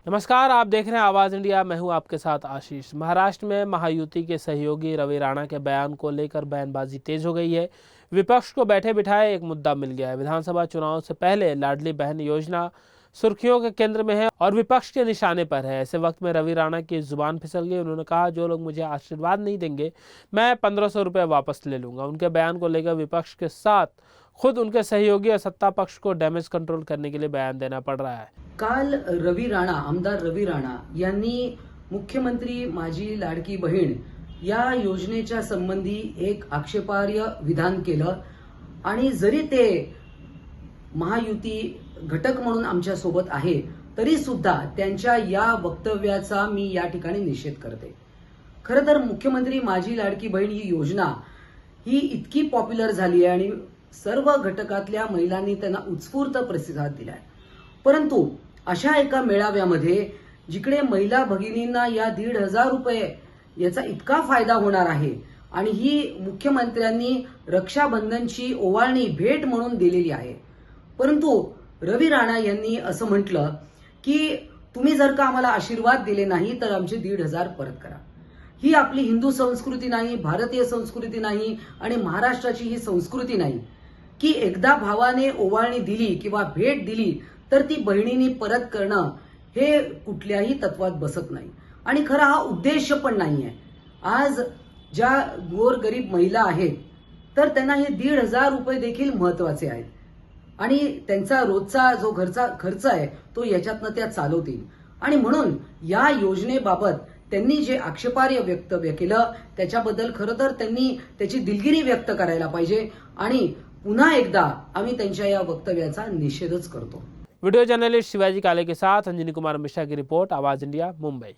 नमस्कार, आप देख रहे हैं आवाज इंडिया। मैं हूं आपके साथ आशीष। महाराष्ट्र में महायुति के सहयोगी रवि राणा के बयान को लेकर बयानबाजी तेज हो गई है। विपक्ष को बैठे बिठाए एक मुद्दा मिल गया है। विधानसभा चुनाव से पहले लाडली बहन योजना सुर्खियों के केंद्र में है और विपक्ष के निशाने पर है। ऐसे वक्त में रवि राणा की जुबान फिसल गई। उन्होंने कहा, जो लोग मुझे आशीर्वाद नहीं देंगे मैं 1500 रुपये वापस ले लूंगा। उनके बयान को लेकर विपक्ष के साथ खुद उनके सहयोगी और सत्ता पक्ष को डैमेज कंट्रोल करने के लिए बयान देना पड़ रहा है। काल आमदार रवी राणा यांनी मुख्यमंत्री माझी लाडकी बहीण या योजनेच्या संबंधी एक आक्षेपार्ह विधान केलं आणि जरी ते महायुती घटक म्हणून आमच्या सोबत आहे तरी सुद्धा त्यांच्या या वक्तव्याचा मी या ठिकाणी निषेध करते। खरं तर मुख्यमंत्री माझी लाडकी बहीण ही योजना ही इतकी पॉप्युलर झाली आहे आणि सर्व घटकातल्या महिलांनी त्यांना उत्स्फूर्त प्रतिसाद दिलाय। परंतु अशा एका मेळाव्यामध्ये जिकडे महिला भगिनींना या 1,500 रुपये याचा इतका फायदा होणार आहे आणि ही मुख्यमंत्र्यांनी रक्षाबंधनची ओवाळणी भेट म्हणून दिलेली आहे, परंतु रवी राणा यांनी असं म्हटलं की तुम्ही जर का आम्हाला आशीर्वाद दिले नाही तर आमचे 1,500 परत करा। ही आपली हिंदू संस्कृती नाही, भारतीय संस्कृती नाही आणि महाराष्ट्राची ही संस्कृती नाही की एकदा भावाने ओवाळणी दिली किंवा भेट दिली तर ती बहिणींनी परत करणं हे कुठल्याही तत्वात बसत नाही आणि खरा हा उद्देश पण नाहीये। आज ज्या गोरगरीब महिला आहेत तर त्यांना हे 1,500 रुपये देखील महत्वाचे आहेत आणि त्यांचा रोजचा जो घरचा खर्च आहे तो याच्यातनं त्या चालवतील आणि म्हणून या योजनेबाबत त्यांनी जे आक्षेपार्ह वक्तव्य केलं त्याच्याबद्दल खरं तर त्यांनी त्याची दिलगिरी व्यक्त करायला पाहिजे आणि पुन्हा एकदा आम्ही त्यांच्या या वक्तव्याचा निषेधच करतो। वीडियो जर्नलिस्ट शिवाजी काले के साथ अंजनी कुमार मिश्रा की रिपोर्ट, आवाज इंडिया, मुंबई।